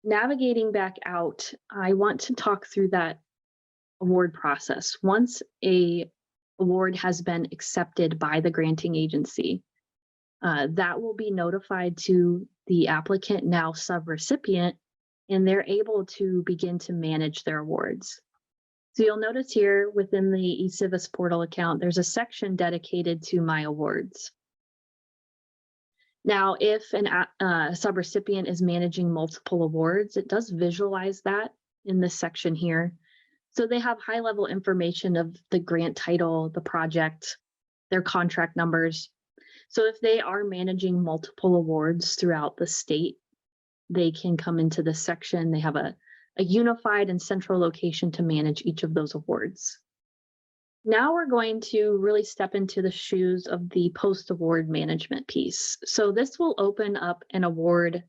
Navigating back out, I want to talk through that award process. Once a award has been accepted by the granting agency, that will be notified to the applicant, now subrecipient, and they're able to begin to manage their awards. So you'll notice here within the eCivis portal account, there's a section dedicated to my awards. Now, if a subrecipient is managing multiple awards, it does visualize that in this section here. So they have high level information of the grant title, the project, their contract numbers. So if they are managing multiple awards throughout the state, they can come into this section. They have a unified and central location to manage each of those awards. Now we're going to really step into the shoes of the post-award management piece. So this will open up an award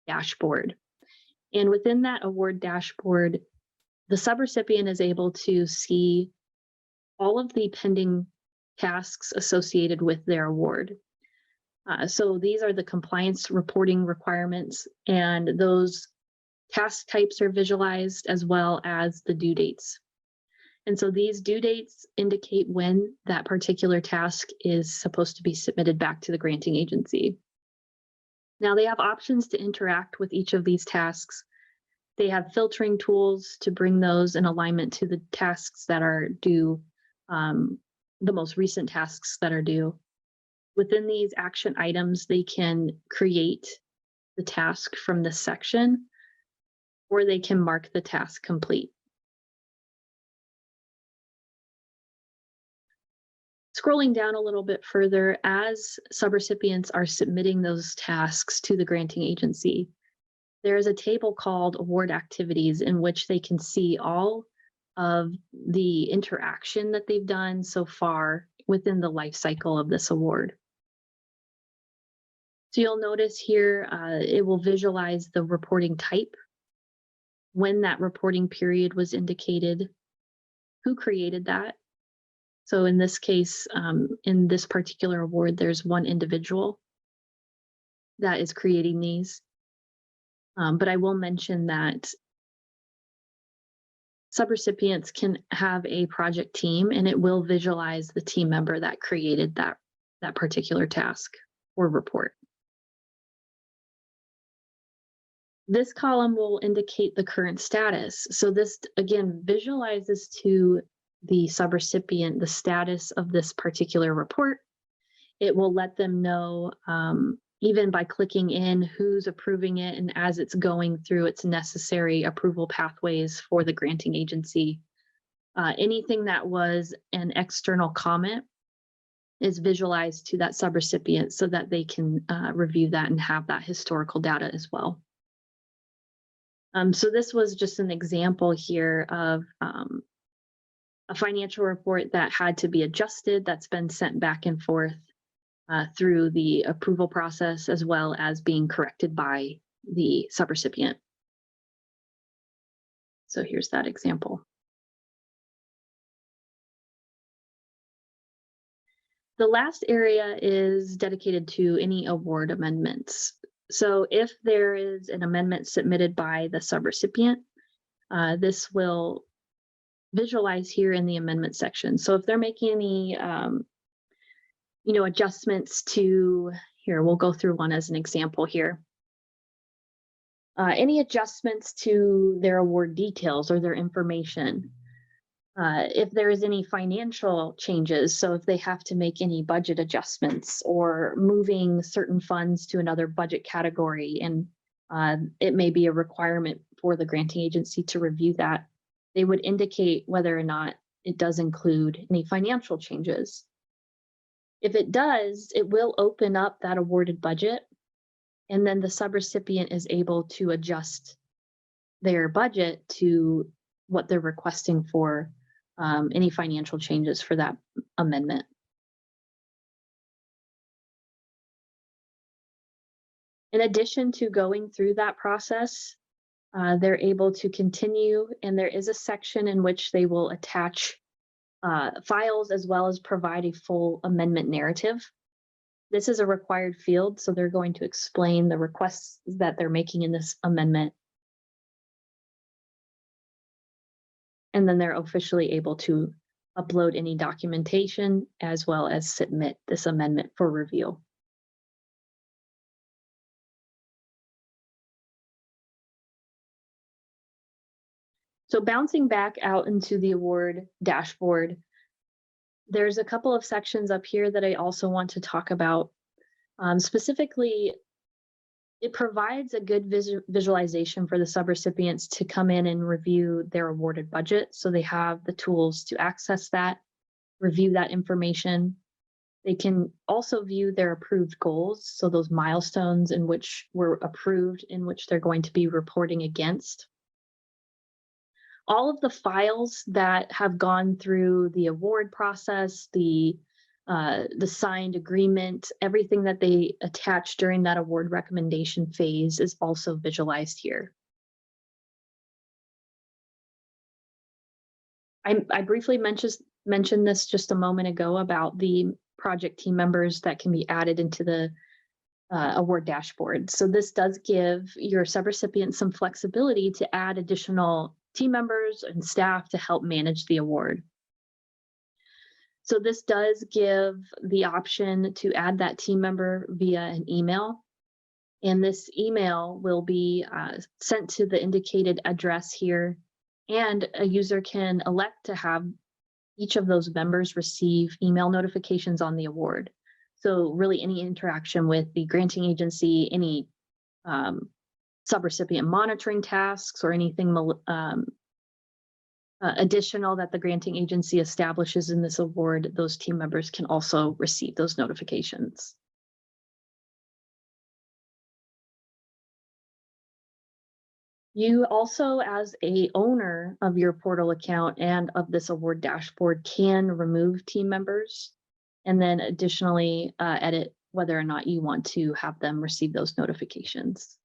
dashboard. And within that award dashboard, the subrecipient is able to see all of the pending tasks associated with their award. So these are the compliance reporting requirements, and those task types are visualized as well as the due dates. And so these due dates indicate when that particular task is supposed to be submitted back to the granting agency. Now they have options to interact with each of these tasks. They have filtering tools to bring those in alignment to the tasks that are due, the most recent tasks that are due. Within these action items, they can create the task from this section, or they can mark the task complete. Scrolling down a little bit further, as subrecipients are submitting those tasks to the granting agency, there is a table called award activities in which they can see all of the interaction that they've done so far within the life cycle of this award. So you'll notice here, it will visualize the reporting type, when that reporting period was indicated, who created that. So in this case, in this particular award, there's one individual that is creating these. But I will mention that subrecipients can have a project team, and it will visualize the team member that created that particular task or report. This column will indicate the current status. So this, again, visualizes to the subrecipient the status of this particular report. It will let them know, even by clicking in, who's approving it, and as it's going through its necessary approval pathways for the granting agency. Anything that was an external comment is visualized to that subrecipient so that they can review that and have that historical data as well. So this was just an example here of a financial report that had to be adjusted, that's been sent back and forth through the approval process, as well as being corrected by the subrecipient. So here's that example. The last area is dedicated to any award amendments. So if there is an amendment submitted by the subrecipient, this will visualize here in the amendment section. So if they're making any adjustments to, here, we'll go through one as an example here. Any adjustments to their award details or their information. If there is any financial changes, so if they have to make any budget adjustments or moving certain funds to another budget category, and it may be a requirement for the granting agency to review that, they would indicate whether or not it does include any financial changes. If it does, it will open up that awarded budget, and then the subrecipient is able to adjust their budget to what they're requesting for any financial changes for that amendment. In addition to going through that process, they're able to continue, and there is a section in which they will attach files as well as provide a full amendment narrative. This is a required field, so they're going to explain the requests that they're making in this amendment, and then they're officially able to upload any documentation as well as submit this amendment for review. So bouncing back out into the award dashboard, there's a couple of sections up here that I also want to talk about. Specifically, it provides a good visualization for the subrecipients to come in and review their awarded budget. So they have the tools to access that, review that information. They can also view their approved goals, so those milestones in which were approved, in which they're going to be reporting against. All of the files that have gone through the award process, the signed agreement, everything that they attach during that award recommendation phase is also visualized here. I briefly mentioned this just a moment ago about the project team members that can be added into the award dashboard. So this does give your subrecipient some flexibility to add additional team members and staff to help manage the award. So this does give the option to add that team member via an email. And this email will be sent to the indicated address here. And a user can elect to have each of those members receive email notifications on the award. So really any interaction with the granting agency, any subrecipient monitoring tasks or anything additional that the granting agency establishes in this award, those team members can also receive those notifications. You also, as a owner of your portal account and of this award dashboard, can remove team members and then additionally edit whether or not you want to have them receive those notifications.